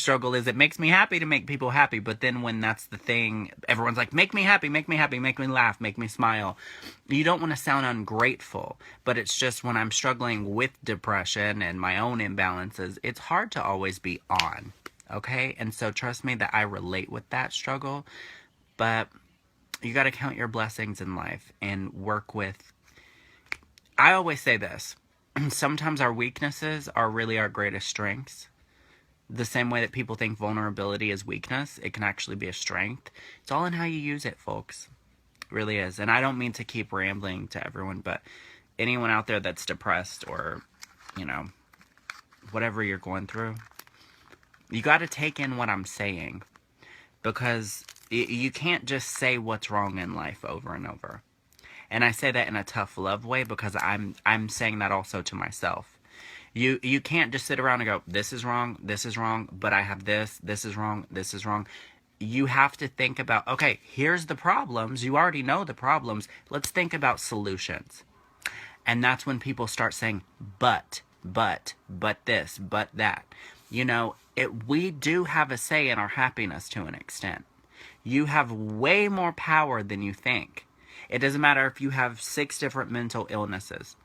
struggle is it makes me happy to make people happy, but then when that's the thing, everyone's like, make me happy, make me happy, make me laugh, make me smile. You don't want to sound ungrateful, but it's just when I'm struggling with depression and my own imbalances, it's hard to always be on, okay? And so trust me that I relate with that struggle, but you got to count your blessings in life and work with. I always say this. Sometimes our weaknesses are really our greatest strengths. The same way that people think vulnerability is weakness, it can actually be a strength. It's all in how you use it, folks. It really is. And I don't mean to keep rambling to everyone, but anyone out there that's depressed or, you know, whatever you're going through, you got to take in what I'm saying, because you can't just say what's wrong in life over and over. And I say that in a tough love way because I'm saying that also to myself. You can't just sit around and go, this is wrong, but I have this is wrong, this is wrong. You have to think about, okay, here's the problems. You already know the problems. Let's think about solutions. And that's when people start saying, but this, but that. You know, we do have a say in our happiness to an extent. You have way more power than you think. It doesn't matter if you have 6 different mental illnesses.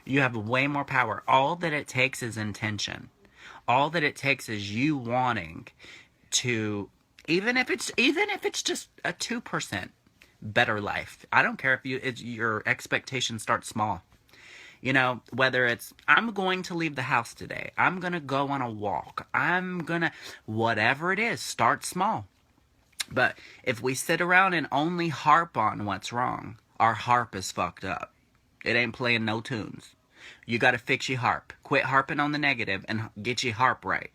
You have way more power. All that it takes is intention. All that it takes is you wanting to, even if it's just a 2% better life. I don't care if your expectations start small. You know, whether it's, I'm going to leave the house today. I'm going to go on a walk. Whatever it is, start small. But if we sit around and only harp on what's wrong, our harp is fucked up. It ain't playing no tunes. You got to fix your harp. Quit harping on the negative and get your harp right.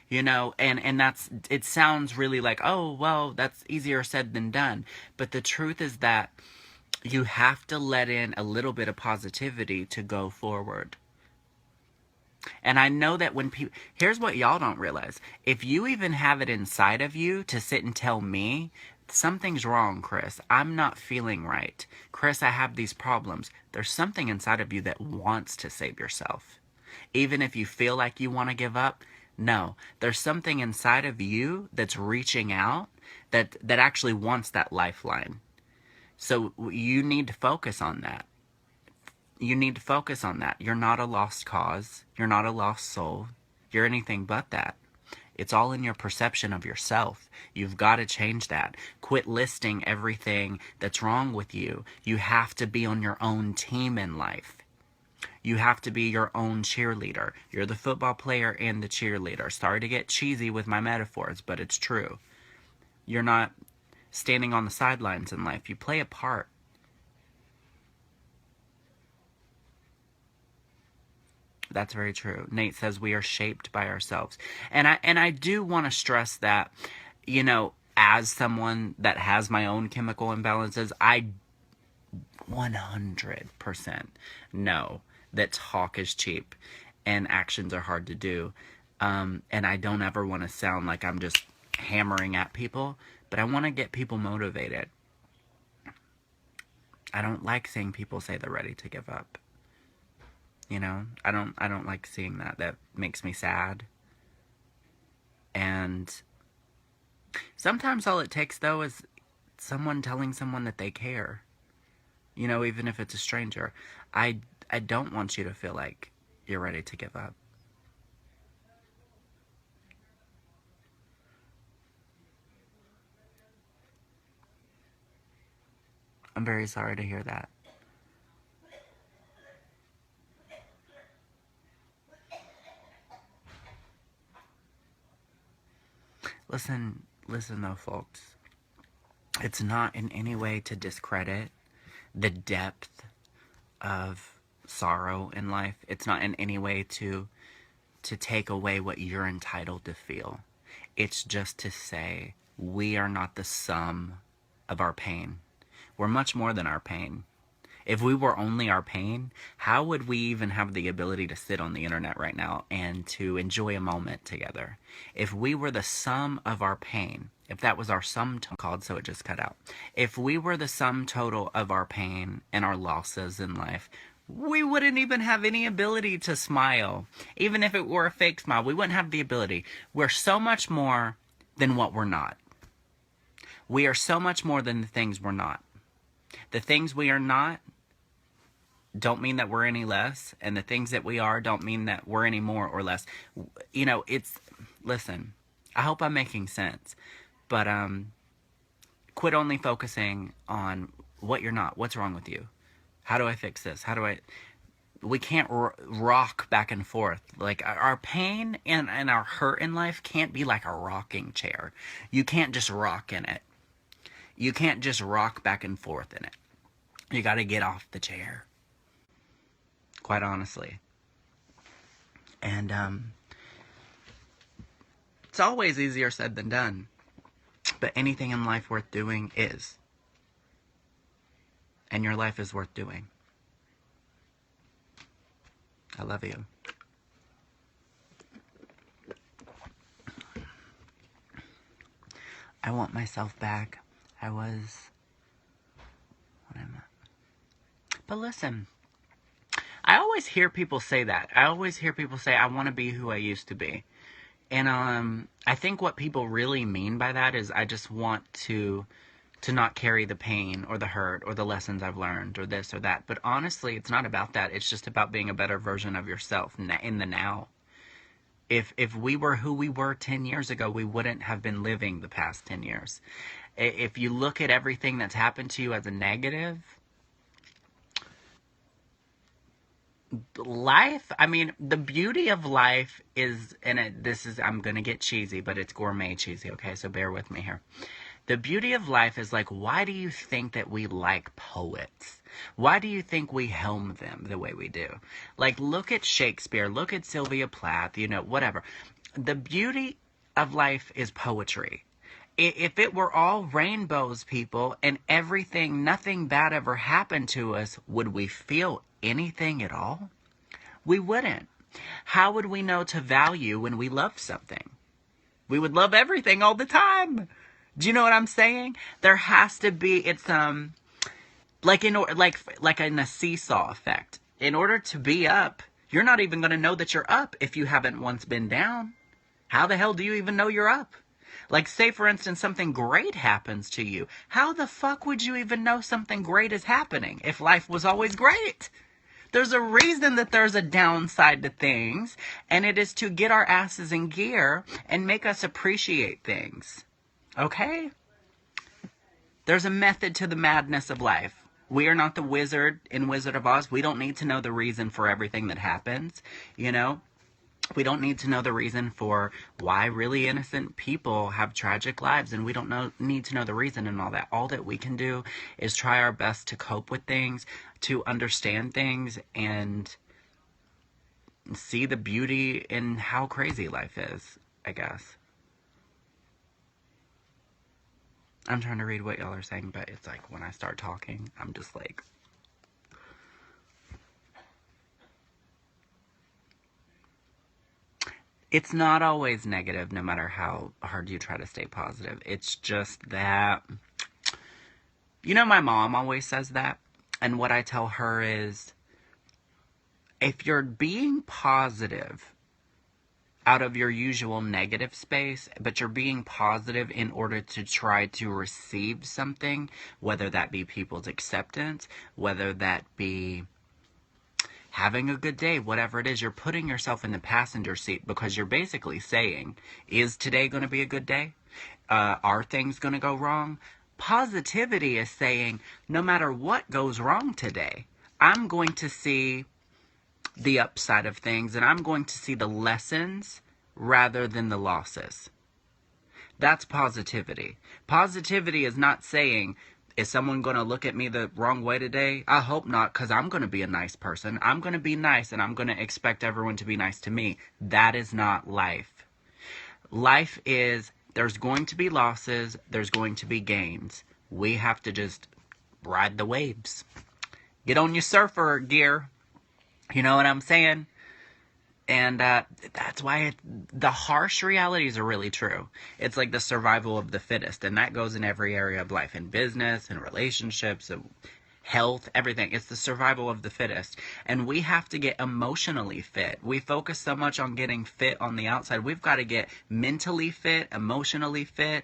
You know, and it sounds really like, oh, well, that's easier said than done. But the truth is that you have to let in a little bit of positivity to go forward. And I know that when people, here's what y'all don't realize. If you even have it inside of you to sit and tell me, something's wrong, Chris. I'm not feeling right. Chris, I have these problems. There's something inside of you that wants to save yourself. Even if you feel like you want to give up, no. There's something inside of you that's reaching out that actually wants that lifeline. So you need to focus on that. You need to focus on that. You're not a lost cause. You're not a lost soul. You're anything but that. It's all in your perception of yourself. You've got to change that. Quit listing everything that's wrong with you. You have to be on your own team in life. You have to be your own cheerleader. You're the football player and the cheerleader. Sorry to get cheesy with my metaphors, but it's true. You're not standing on the sidelines in life. You play a part. That's very true. Nate says we are shaped by ourselves. And I do want to stress that, you know, as someone that has my own chemical imbalances, I 100% know that talk is cheap and actions are hard to do. And I don't ever want to sound like I'm just hammering at people, but I want to get people motivated. I don't like seeing people say they're ready to give up. You know, I don't like seeing that. That makes me sad. And sometimes all it takes, though, is someone telling someone that they care. You know, even if it's a stranger. I don't want you to feel like you're ready to give up. I'm very sorry to hear that. Listen though, folks. It's not in any way to discredit the depth of sorrow in life. It's not in any way to take away what you're entitled to feel. It's just to say we are not the sum of our pain. We're much more than our pain. If we were only our pain, how would we even have the ability to sit on the internet right now and to enjoy a moment together? If we were the sum of our pain, if that was our sum total, so it just cut out. If we were the sum total of our pain and our losses in life, we wouldn't even have any ability to smile. Even if it were a fake smile, we wouldn't have the ability. We're so much more than what we're not. We are so much more than the things we're not. The things we are not don't mean that we're any less, and the things that we are don't mean that we're any more or less. You know, listen, I hope I'm making sense, but quit only focusing on what you're not. What's wrong with you? How do I fix this? We can't rock back and forth. Like, our pain and our hurt in life can't be like a rocking chair. You can't just rock in it. You can't just rock back and forth in it. You got to get off the chair. Quite honestly. And it's always easier said than done. But anything in life worth doing is. And your life is worth doing. I love you. I want myself back. What am I? But listen, I always hear people say that. I always hear people say, I want to be who I used to be. And I think what people really mean by that is I just want to not carry the pain or the hurt or the lessons I've learned or this or that. But honestly, it's not about that. It's just about being a better version of yourself in the now. If we were who we were 10 years ago, we wouldn't have been living the past 10 years. If you look at everything that's happened to you as a negative, life, I mean, the beauty of life is, and I'm going to get cheesy, but it's gourmet cheesy, okay? So bear with me here. The beauty of life is like, why do you think that we like poets? Why do you think we helm them the way we do? Like, look at Shakespeare, look at Sylvia Plath, whatever. The beauty of life is poetry. If it were all rainbows, people, and nothing bad ever happened to us, would we feel anything at all? We wouldn't. How would we know to value when we love something? We would love everything all the time. Do you know what I'm saying? There has to be, it's like in a seesaw effect. In order to be up, you're not even going to know that you're up if you haven't once been down. How the hell do you even know you're up? Like, say, for instance, something great happens to you. How the fuck would you even know something great is happening if life was always great? There's a reason that there's a downside to things, and it is to get our asses in gear and make us appreciate things. Okay? There's a method to the madness of life. We are not the wizard in Wizard of Oz. We don't need to know the reason for everything that happens, We don't need to know the reason for why really innocent people have tragic lives, and we don't need to know the reason and all that. All that we can do is try our best to cope with things, to understand things, and see the beauty in how crazy life is, I guess. I'm trying to read what y'all are saying, but it's like when I start talking, I'm just like... It's not always negative, no matter how hard you try to stay positive. It's just that... my mom always says that. And what I tell her is, if you're being positive out of your usual negative space, but you're being positive in order to try to receive something, whether that be people's acceptance, whether that be having a good day, whatever it is, you're putting yourself in the passenger seat because you're basically saying, is today going to be a good day? Are things going to go wrong? Positivity is saying, no matter what goes wrong today, I'm going to see the upside of things, and I'm going to see the lessons rather than the losses. That's positivity. Positivity is not saying, is someone going to look at me the wrong way today? I hope not, because I'm going to be a nice person. I'm going to be nice, and I'm going to expect everyone to be nice to me. That is not life. Life is, there's going to be losses, there's going to be gains. We have to just ride the waves. Get on your surfer gear. You know what I'm saying? And that's why the harsh realities are really true. It's like the survival of the fittest. And that goes in every area of life. In business, in relationships, health, everything. It's the survival of the fittest. And we have to get emotionally fit. We focus so much on getting fit on the outside. We've got to get mentally fit, emotionally fit.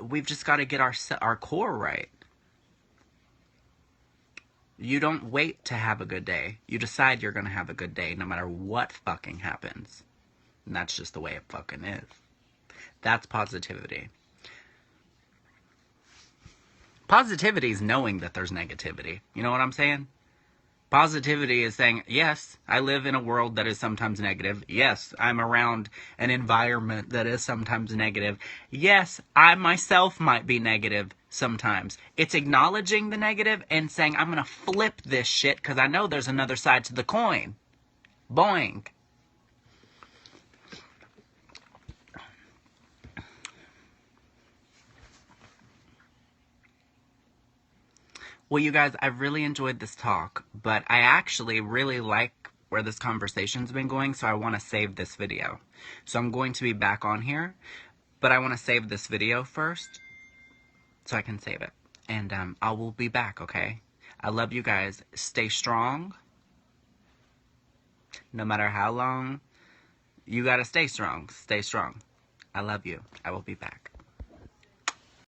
We've just got to get our core right. You don't wait to have a good day. You decide you're going to have a good day no matter what fucking happens. And that's just the way it fucking is. That's positivity. Positivity is knowing that there's negativity. You know what I'm saying? Positivity is saying, yes, I live in a world that is sometimes negative. Yes, I'm around an environment that is sometimes negative. Yes, I myself might be negative sometimes. It's acknowledging the negative and saying, I'm going to flip this shit because I know there's another side to the coin. Boing. Well, you guys, I really enjoyed this talk, but I actually really like where this conversation's been going, so I want to save this video. So I'm going to be back on here, but I want to save this video first so I can save it. And I will be back, okay? I love you guys. Stay strong. No matter how long, you gotta stay strong. Stay strong. I love you. I will be back.